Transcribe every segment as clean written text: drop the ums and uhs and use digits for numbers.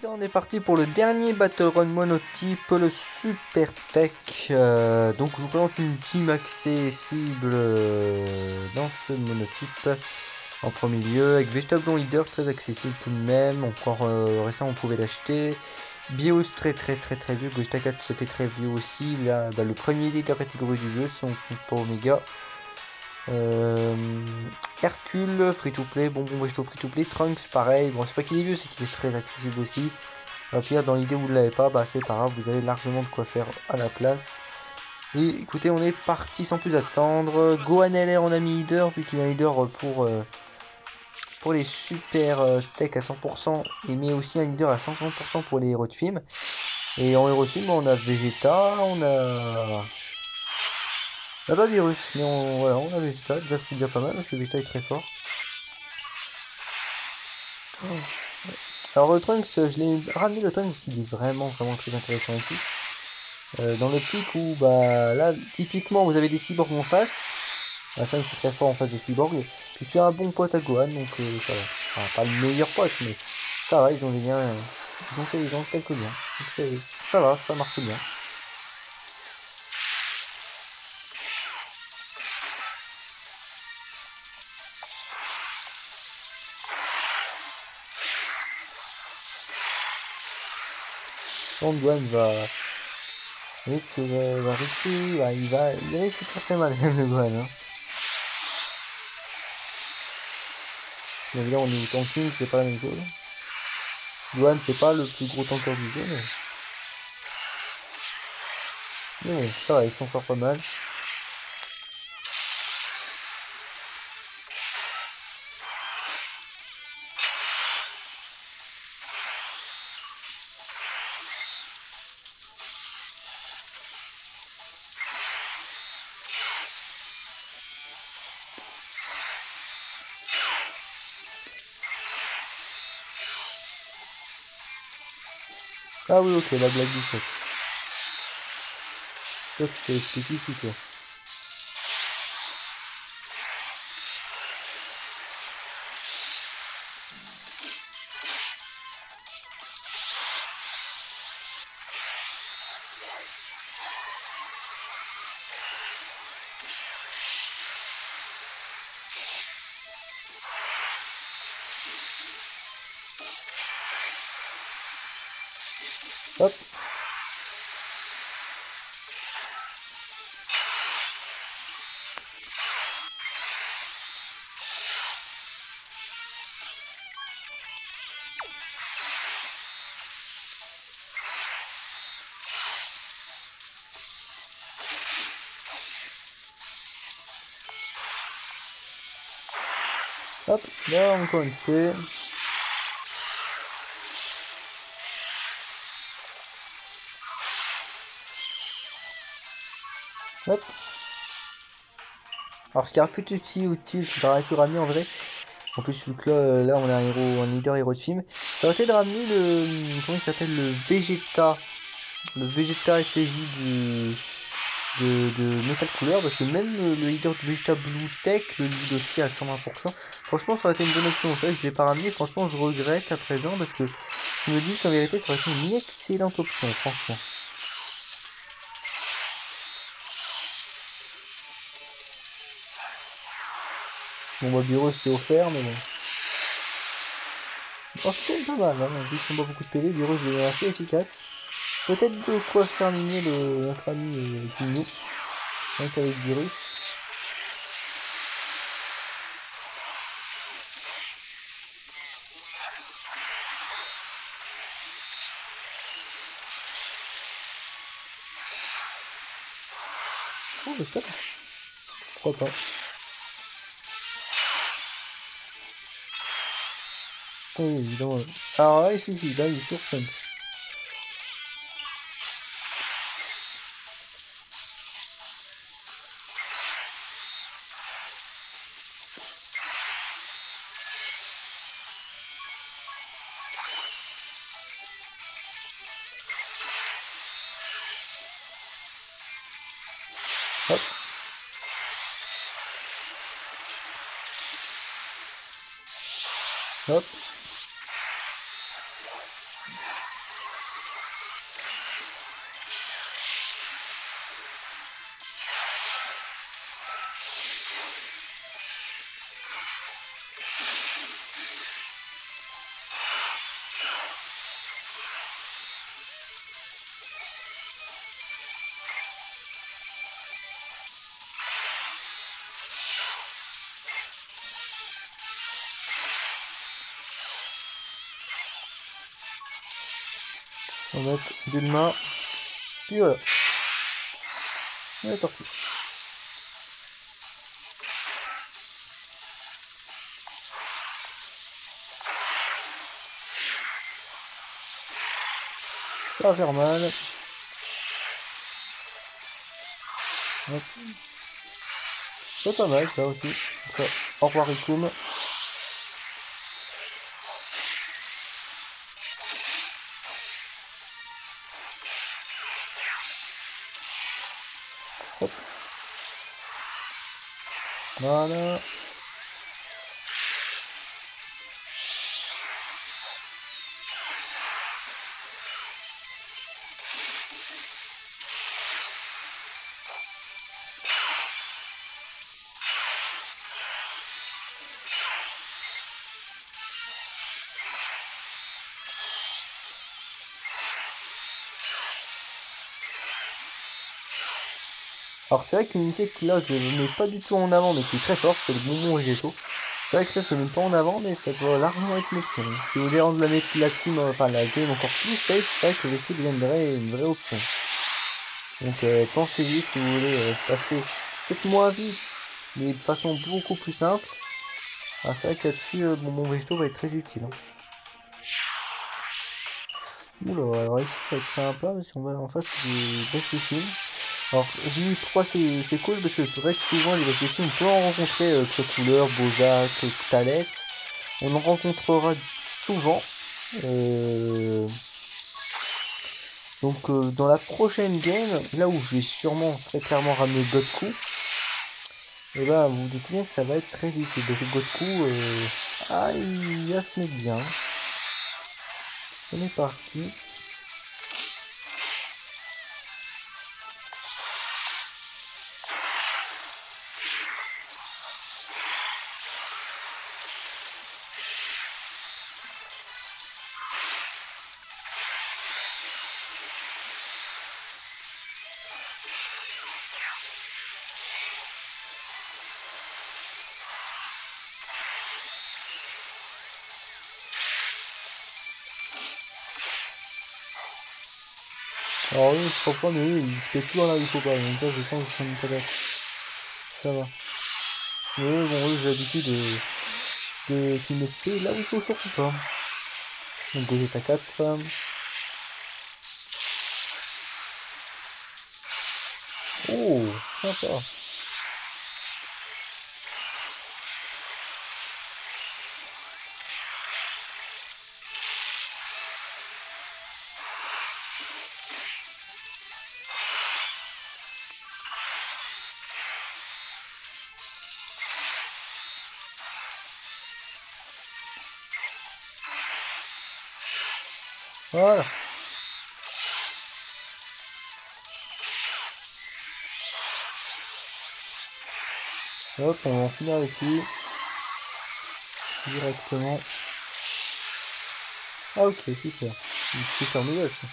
là on est parti pour le dernier Battle Run monotype, le Super Tech. Donc je vous présente une team accessible dans ce monotype en premier lieu, avec Vegetable Leader, très accessible tout de même. Encore récemment on pouvait l'acheter. Bios très vieux, Gogeta 4 se fait très vieux aussi. Là le premier leader catégorie du jeu si on compte pas Omega. Hercule, free to play, bonbon vegeto free to play, Trunks pareil, bon c'est pas qu'il est vieux, c'est qu'il est très accessible aussi. Au pire, dans l'idée où vous ne l'avez pas, bah c'est pas grave, vous avez largement de quoi faire à la place. Et écoutez, on est parti sans plus attendre. Gohan LR, on a mis leader, vu qu'il a leader pour les super tech à 100%, et mais aussi un leader à 130% pour les héros de film. Et en héros de film, on a Vegeta, on a pas Virus, mais voilà, on a Vegeta, déjà c'est déjà pas mal, parce que Vegeta est très fort. Alors le Trunks, je l'ai ramené le Trunks, il est vraiment très intéressant ici. Dans l'optique où, bah là, typiquement, vous avez des cyborgs en face. La Trunks c'est très fort en face des cyborgs. Puis c'est un bon pote à Gohan, donc ça va. Enfin, pas le meilleur pote, mais ça va, ils ont des liens. Ils ont quelques liens. Donc ça va, ça marche bien. Donc Gohan va risquer, il risque de faire très mal même le Gohan. Hein. Bien évidemment, au niveau tanking, c'est pas la même chose. Gohan, c'est pas le plus gros tanker du jeu, mais bon, ça va, il s'en sort pas mal. Ah oui, ok, la blague 17. Toi, tu peux expliquer ici, toi. Hop. Hop, là encore une XP. Hop. Alors ce qui aurait pu être utile, ce que j'aurais pu ramener en vrai, en plus vu que là on a un leader héros de film, ça aurait été de ramener comment il s'appelle, le Vegeta SJ de Metal Cooler, parce que même le leader de Vegeta Blue Tech le lead aussi à 120%. Franchement ça aurait été une bonne option, ça je l'ai pas ramené, franchement je regrette à présent, parce que je me dis qu'en vérité ça aurait été une excellente option, franchement. Bon bah Beerus c'est offert, mais bon. Oh, c'est quand même pas mal, hein. Vu qu'ils sont pas beaucoup de PV, Beerus est assez efficace. Peut-être de quoi terminer notre ami Kinyu, rien qu'avec Beerus. Oh, le stop, pourquoi pas. Oui, évidemment. Alors là, si, là il est toujours stun. Hop. Hop. On va mettre Bulma. Puis voilà. On est parti. Ça va faire mal. Hop. C'est pas mal ça aussi. Ça. Au revoir Rikum. Hop. Voilà. Alors c'est vrai qu'une unité que là je ne mets pas du tout en avant mais qui est très forte, c'est le bonbon végétaux. C'est vrai que là je ne le mets pas en avant mais ça doit largement être une option. Si vous voulez rendre la team, enfin la game encore plus safe, c'est vrai que le végétaux deviendrait une vraie option. Donc pensez-y si vous voulez passer peut-être moins vite mais de façon beaucoup plus simple. Ah, c'est vrai que là-dessus le bonbon végétaux va être très utile. Hein. Oula, alors ici ça va être sympa parce qu'on va en face des bestes films. Alors, j'ai mis pourquoi c'est cool, parce que c'est vrai que souvent les VTC, on peut en rencontrer Claude Couleur, Bojack, Thalès. On en rencontrera souvent. Euh, Donc, dans la prochaine game, là où je vais sûrement très clairement ramener Godku, et ben vous vous dites bien que ça va être très utile. Parce que Godku, il va se mettre bien. On est parti. Alors oui, je crois pas, mais oui, il se met toujours là où il faut pas. Donc là, je sens que je prends une patate. Ça va. Mais bon, oui, j'ai l'habitude qui me spé là où il faut surtout pas. Donc Gogeta 4. Oh, sympa. Voilà. Hop, on va en finir avec lui. Directement. Ah ok, super. Une super nouvelle ça.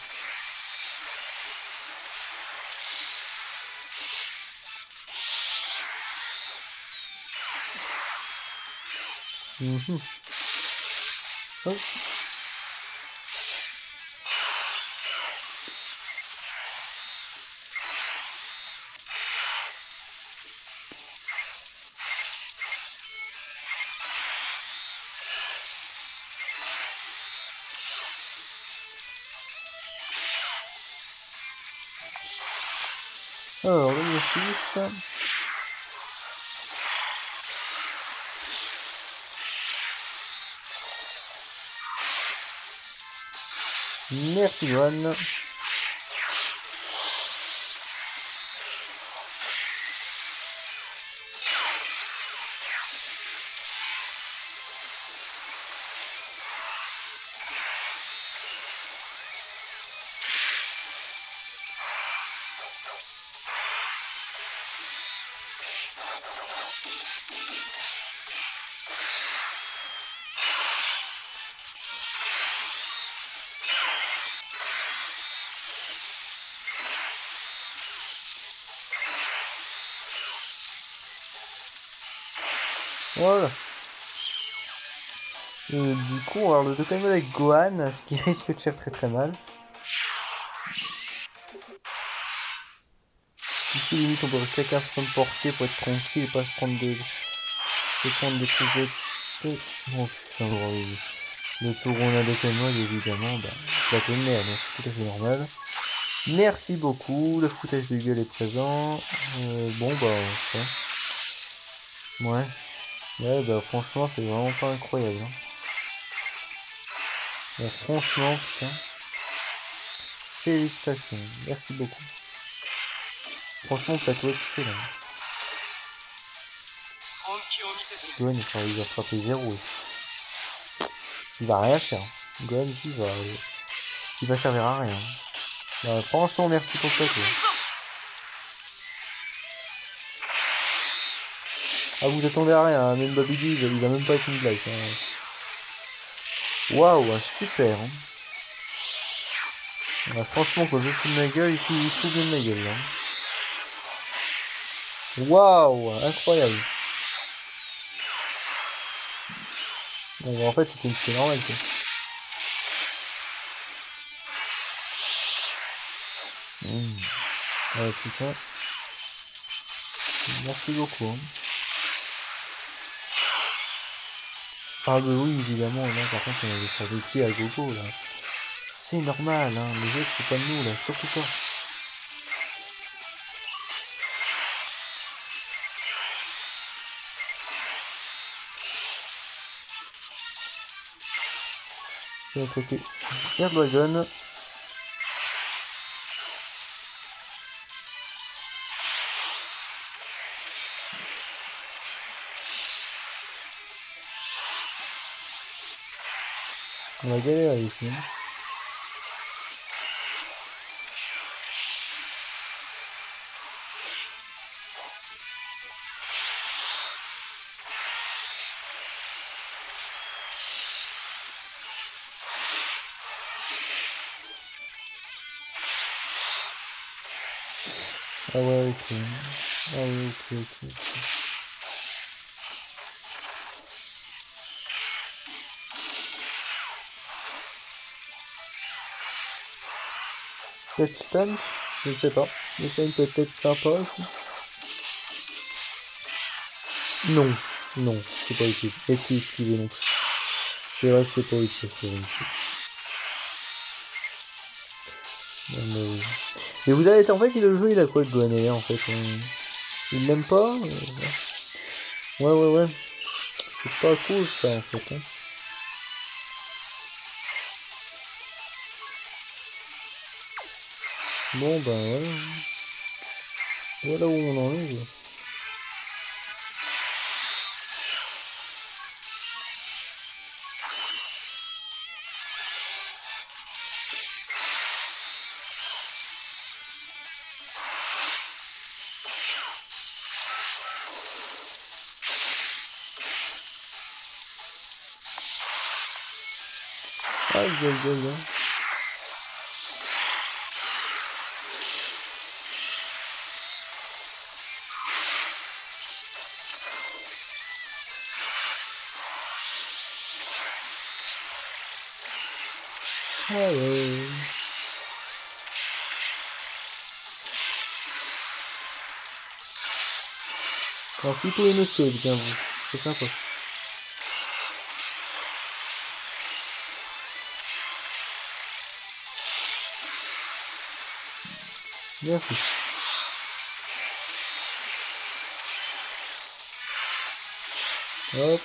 Mhm. Hop. Alors, l'exercice. Merci Johan. Voilà. Du coup, on va avoir le totem avec Gohan, ce qui risque de faire très très mal. Ici, limite, on peut chacun se porter pour être tranquille et pas se prendre des prises de tête. Bon, putain, le tour où on a des mode, évidemment, bah, plateau de merde, hein, c'est tout à fait normal. Merci beaucoup, le foutage de gueule est présent. Bon, bah, ouais. Ouais, bah, franchement, c'est vraiment pas incroyable. Hein. Bah, franchement, putain. Félicitations, merci beaucoup. Franchement, plateau excellent. Gohan, il va frapper 0 ici. Il va rien faire. Gohan ici, il va servir à rien. Bah, franchement, merci pour le plateau. Ah, vous attendez à rien, hein. Même Babidi, il va même pas être une blague. Hein. Waouh, super. Hein. Ah, franchement, quand je fous de ma gueule, ici, il se fout bien de ma gueule. Là. Waouh, incroyable. Bon, bah, en fait, c'était une petite normale, quoi. Ouais, putain. Merci beaucoup. Hein. Ah, bah oui, évidemment, là, par contre, on avait survécu à gogo, là. C'est normal, hein, les jeux se foutent pas de nous, là, surtout pas. Je vais attaquer Air Dragon. On va galérer ici. Hein. Ah ouais, ok. Ah ouais, ok. Peut-être stun? Je ne sais pas. Le stun peut être sympa aussi. Non, non, c'est pas utile. Et puis esquiver non plus. C'est vrai que c'est pas utile, c'est vrai. Non, mais oui. Mais vous avez, en fait, le jeu, il a quoi de Gohan en fait il l'aime pas ouais. C'est pas cool ça en fait. Hein. Bon ben voilà. Voilà où on en est. Aïe aïe aïe. Allez. Alors si vous pouvez me scope, bien vous. C'est sympa. Merci. Hop.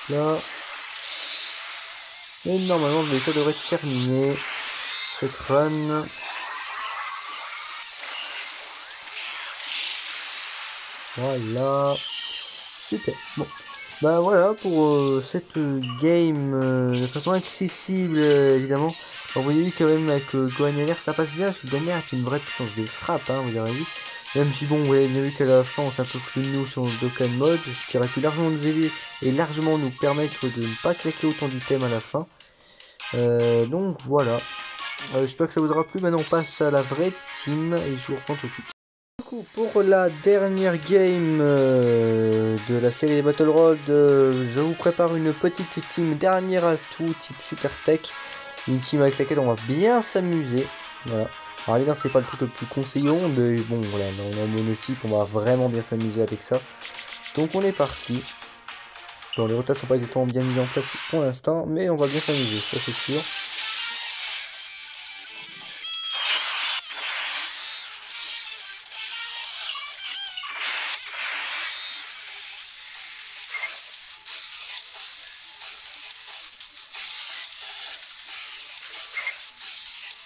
Là. Et normalement, le l'état devrait terminer cette run. Voilà. Super. Bon. Bah voilà pour cette game de façon accessible évidemment. Alors, vous voyez quand même avec Gohan ça passe bien parce que Gohan a une vraie puissance de frappe, hein, vous avez vu. Même si bon, vous avez bien vu qu'à la fin on s'est un peu foutu de nous sur le Dokkan Mode, ce qui aurait pu largement nous aider et largement nous permettre de ne pas claquer autant d'items à la fin. Donc voilà. J'espère que ça vous aura plu. Maintenant on passe à la vraie team et je vous reprends tout de suite. Du coup, pour la dernière game de la série des Battle Road, je vous prépare une petite team dernière atout type Super Tech. Une team avec laquelle on va bien s'amuser. Voilà. Alors évidemment c'est pas le truc le plus conseillant, mais bon voilà, dans monotype on va vraiment bien s'amuser avec ça. Donc on est parti. Bon, les rotas sont pas exactement bien mis en place pour l'instant, mais on va bien s'amuser, ça c'est sûr.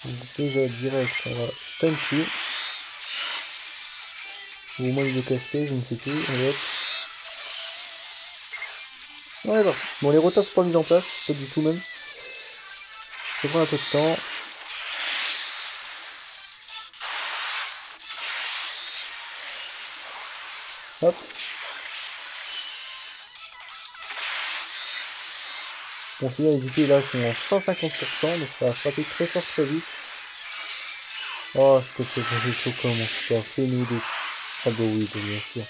Donc déjà direct, on va stun Q. Ou au moins il veut casquer, je ne sais plus. Allez hop. Ouais, bon. Bon, les rotas sont pas mis en place, pas du tout même. Ça prend un peu de temps. Hop. Bon, sinon les IP là sont en 150%, donc ça va frapper très fort très vite. Oh, s'il te plaît, j'ai trop comment putain, fais-nous des... Ah bah oui, bah, bien sûr.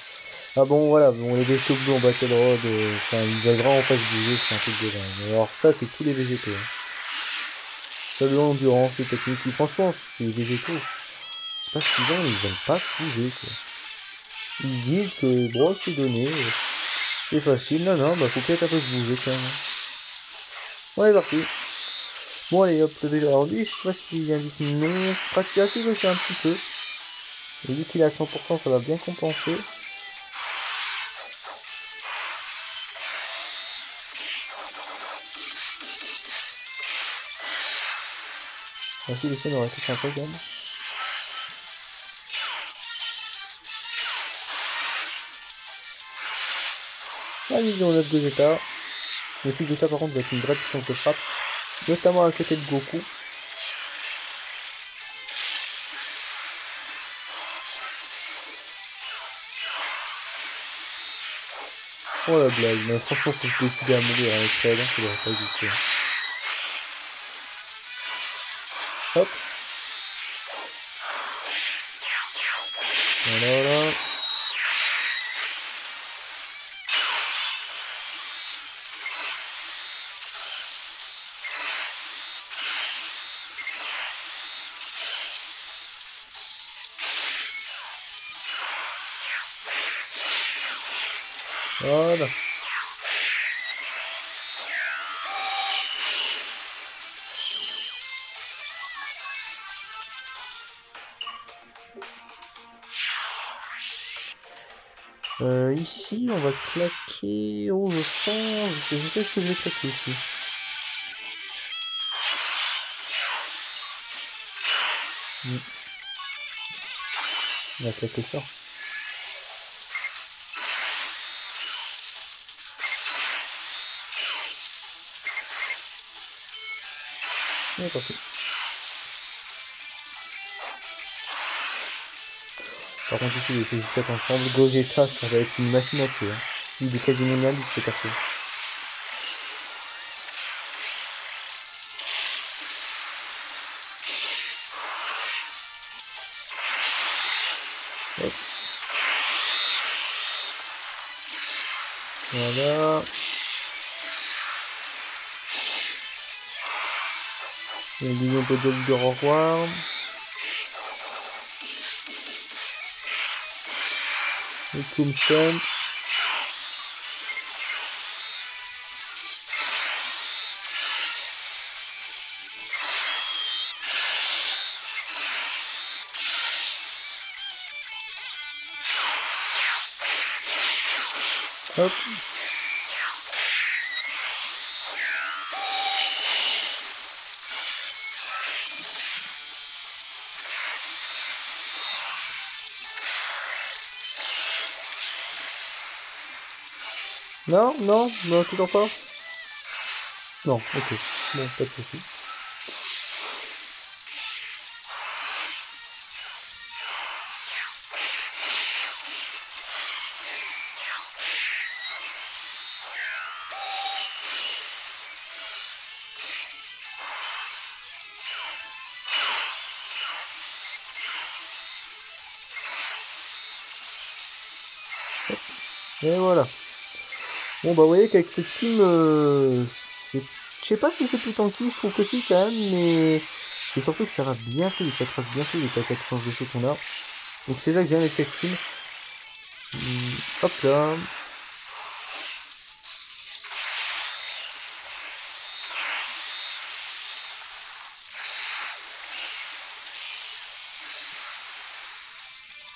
Ah bon, voilà, bon, les végétaux bleus en Battle Road, enfin, ils veulent vraiment pas se bouger, c'est un truc de dingue. Alors ça, c'est tous les végétaux. Hein. Ça, de l'endurance, les techniques, et franchement, ces végétaux, c'est pas suffisant, ils veulent pas se bouger, quoi. Ils se disent que, bon, c'est donné, c'est facile, non, non, bah faut peut-être un peu se bouger quand même. Ouais, parti. Bon, allez, hop, le végétal. Alors lui, je sais pas s'il indice non, pratique assez, je le fais un petit peu. Et vu qu'il est à 100%, ça va bien compenser. Donc il essaie d'aurait été sympa quand même. Ah, million 9 Gogeta. Mais si Gogeta par contre va être une vraie puissance de frappe. Notamment à côté de Goku. Oh la blague, mais franchement faut se décider à mourir avec Fred, ça devrait pas exister. Hop. Voilà. Voilà. Ici, on va claquer. Oh, je sens. Je sais ce que je vais claquer ici. On va claquer ça. Ouais, parti. Par contre, ici, les juste ensemble. Gogeta, ça va être une machine à tuer. Hein. Il est quasiment mondial, il se fait percer. Hop. Voilà. Et lui, on peut déjà lui dire au revoir. Le tombstone. Hop. Non, non, non, toujours pas. Non, ok. Bon, pas de soucis. Et voilà. Bon bah vous voyez qu'avec cette team, je sais pas si c'est tout tanky, je trouve que si quand même, mais c'est surtout que ça va bien plus vite, ça trace bien plus vite avec la puissance de feu qu'on a. Donc c'est ça que j'aime avec cette team. Hop là.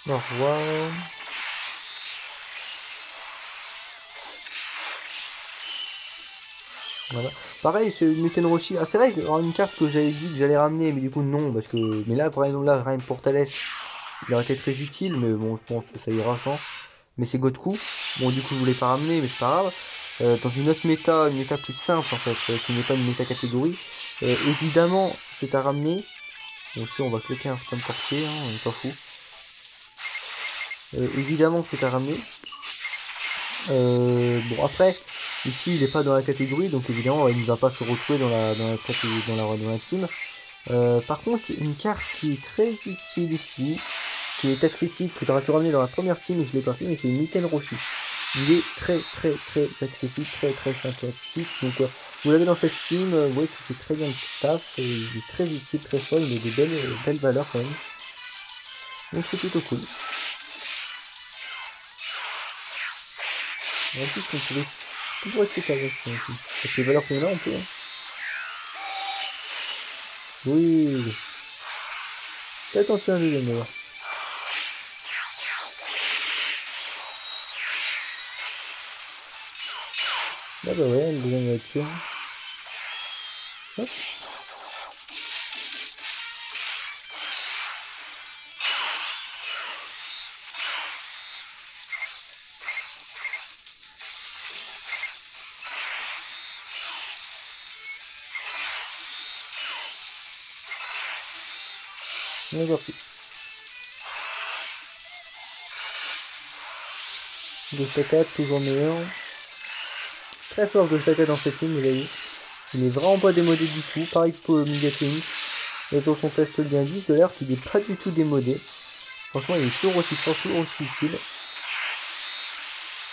Au revoir. Voilà. Pareil, c'est Muten Roshi. Ah, c'est vrai que une carte que j'avais dit que j'allais ramener, mais du coup non, parce que. Mais là, par exemple, là, rien que pour Thalès, il aurait été très utile, mais bon, je pense que ça ira sans. Mais c'est Godku. Bon, du coup, je voulais pas ramener, mais c'est pas grave. Dans une autre méta, une méta plus simple en fait, qui n'est pas une méta catégorie, évidemment, c'est à ramener. Bon, sûr, on va cliquer un putain de portier, hein, on est pas fou. Évidemment que c'est à ramener. Bon, après, ici, il n'est pas dans la catégorie, donc évidemment, il ne va pas se retrouver dans la team. Par contre, une carte qui est très utile ici, qui est accessible, que j'aurais pu ramener dans la première team, mais je l'ai pas fait, mais c'est Miten Roshi. Il est très accessible, très sympathique. Donc vous l'avez dans cette team, vous voyez qu'il fait très bien le taf, et il est très utile, très fort, il a des belles valeurs quand même. Donc c'est plutôt cool. Voici ce qu'on pourrait se faire ici. Avec les valeurs qu'on a, on peut. Hein. Oui. Peut-être en tuer un deuxième d'ailleurs. Ah bah ouais, le deuxième va être tué. Hop. On est parti. Ghost 4, toujours meilleur. Très fort Ghost 4 dans cette team, vous avez vu. Il est vraiment pas démodé du tout. Pareil pour Megatlink. Et dans son test bien dit, c'est l'air qu'il n'est pas du tout démodé. Franchement, il est toujours aussi fort, toujours aussi utile.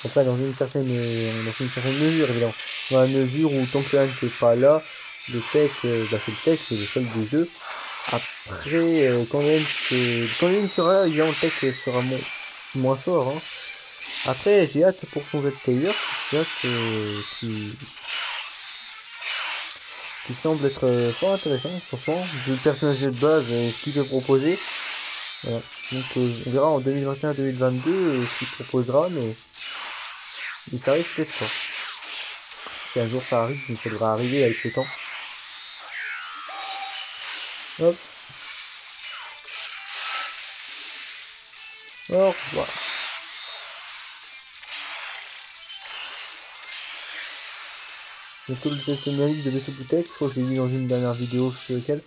Après, dans une certaine mesure, évidemment. Dans la mesure où tant que l'un n'est pas là, le tech, c'est le tech, c'est le seul des jeux. Après, quand l'un sera là, évidemment, le tech sera moins fort. Hein. Après, j'ai hâte pour son Z-Taylor, qui semble être fort intéressant, franchement. Vu le personnage de base, ce qu'il peut proposer. Voilà. Donc, on verra en 2021-2022 ce qu'il proposera, mais ça risque d'être fort. Si un jour ça arrive, mais ça devrait arriver avec le temps. Hop. Au revoir. Bientôt le test analyse de Vegetable Tech, je crois que je l'ai dit dans une dernière vidéo, je sais lequel.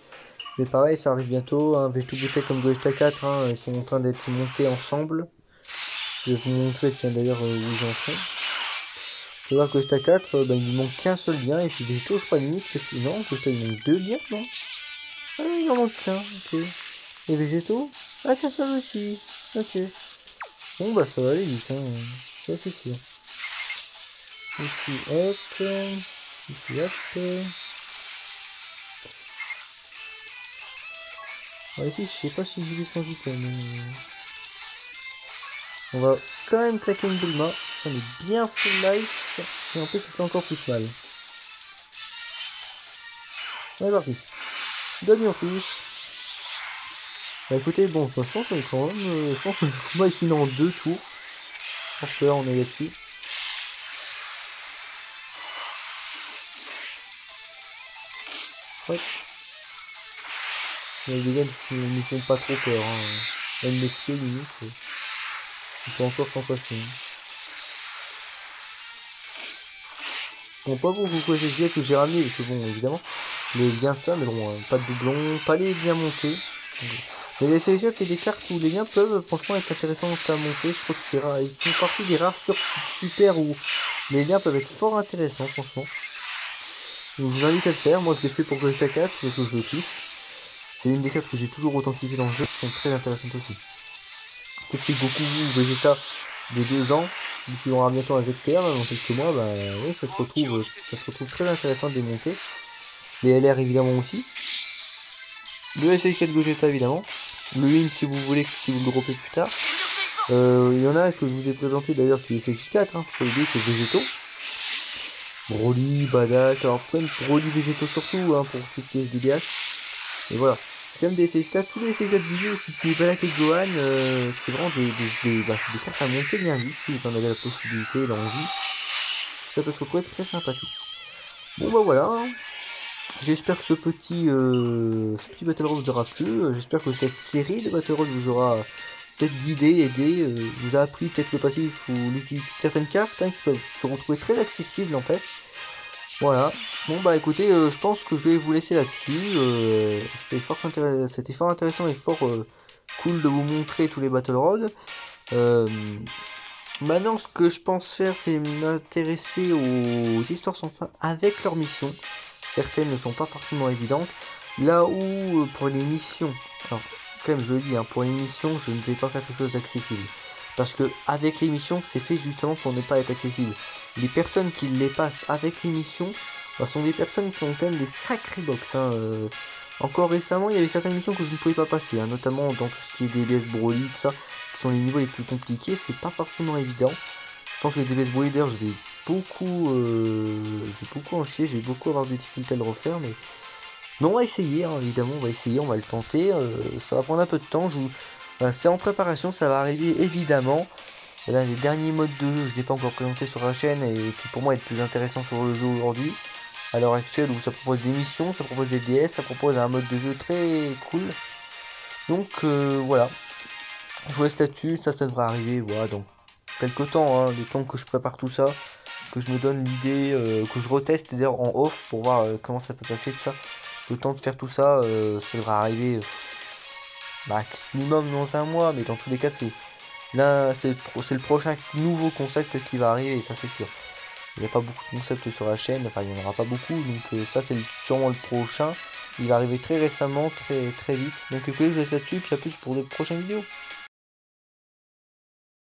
Mais pareil, ça arrive bientôt. Hein. Vegetable Tech comme Gogeta 4, hein, ils sont en train d'être montés ensemble. Je vais vous montrer, tiens d'ailleurs, où ils en sont. Vous voir Gogeta 4, ben, il manque qu'un seul lien. Et puis Vegeto, je crois limite que si. Non, Gogeta il manque 2 liens, non? Ah, il en manque qu'un, ok. Et Végéto? Ah, qu'un seul aussi. Ok. Bon, bah ça va aller vite, hein. Ça c'est sûr. Ici, hop. Ici, hop. Ouais, ici, je sais pas si je vais sans item. On va quand même claquer une Bulma. On est bien full life. Et en plus, ça fait encore plus mal. On est parti. Donne mon fils. Bah écoutez, bon, je pense qu'on est quand même. Je pense que le combat est fini en 2 tours. Je pense que là, on est là-dessus. Ouais. Les dégâts ne nous font pas trop peur. Hein. Même les skills, limite, on peut encore s'en passer. Hein. Bon, pas beaucoup quoi que j'ai ramené, parce que bon, évidemment, les liens de ça, mais bon, pas de doublons, pas les liens montés. Mais les CGF, c'est des cartes où les liens peuvent franchement être intéressants à monter. Je crois que c'est rare. Ils font partie des rares super où les liens peuvent être fort intéressants, franchement. Donc je vous invite à le faire. Moi, je l'ai fait pour Gogeta 4 parce que je kiffe. C'est une des cartes que j'ai toujours autant dans le jeu, qui sont très intéressantes aussi. Peut-être Goku ou Vegeta des 2 ans, il y aura bientôt un ZTR dans quelques mois, bah oui, ça se retrouve très intéressant de démonter. Les LR évidemment aussi. Le SX4 Gogeta évidemment. Le Win si vous voulez, si vous le droppez plus tard. Il y en a que je vous ai présenté d'ailleurs qui est SX4, hein, faut pas oublier, c'est Végétaux. Broly, Badak, alors même Broly Végétaux surtout, hein, pour tout ce qui est DBH. Et voilà, c'est quand même des SX4, tous les SX4 du jeu, si ce n'est Badak et Gohan, c'est vraiment c'est des cartes à monter bien lisses, si vous en avez la possibilité, l'envie. Ça peut se retrouver très sympathique. Bon bah voilà, hein. J'espère que ce petit Battle Road vous aura plu, j'espère que cette série de Battle Road vous aura peut-être guidé, aidé, vous a appris peut-être le passif ou l'utilité de certaines cartes, hein, qui peuvent se retrouver très accessibles n'empêche. Voilà, bon bah écoutez, je pense que je vais vous laisser là-dessus, c'était fort intéressant et fort cool de vous montrer tous les Battle Road. Maintenant ce que je pense faire c'est m'intéresser aux histoires sans fin avec leurs missions. Certaines ne sont pas forcément évidentes. Là où pour les missions, alors quand même je le dis, hein, pour les missions je ne vais pas faire quelque chose d'accessible. Parce que avec les missions c'est fait justement pour ne pas être accessible. Les personnes qui les passent avec les missions sont des personnes qui ont quand même des sacrés box. Hein. Encore récemment il y avait certaines missions que je ne pouvais pas passer, hein, notamment dans tout ce qui est DBS Broly, tout ça, qui sont les niveaux les plus compliqués, c'est pas forcément évident. Je pense que les DBS Broly d'ailleurs je vais beaucoup en chier, je vais beaucoup avoir de difficultés à le refaire, mais on va essayer, hein, évidemment, on va essayer, on va le tenter, ça va prendre un peu de temps, c'est en préparation, ça va arriver évidemment. Là, les derniers modes de jeu, je ne l'ai pas encore présenté sur la chaîne et qui pour moi est le plus intéressant sur le jeu aujourd'hui, à l'heure actuelle, où ça propose des missions, ça propose des DS, ça propose un mode de jeu très cool. Donc voilà, je vous laisse là-dessus, ça devrait arriver, voilà, donc quelques temps, hein, le temps que je prépare tout ça, que je me donne l'idée, que je reteste d'ailleurs en off pour voir comment ça peut passer tout ça. Le temps de faire tout ça, ça devrait arriver maximum dans un mois, mais dans tous les cas c'est là c'est le prochain nouveau concept qui va arriver, ça c'est sûr. Il n'y a pas beaucoup de concepts sur la chaîne, enfin il n'y en aura pas beaucoup, donc ça c'est sûrement le prochain. Il va arriver très récemment, très vite. Donc écoutez, je vous laisse là-dessus, puis à plus pour de prochaines vidéos.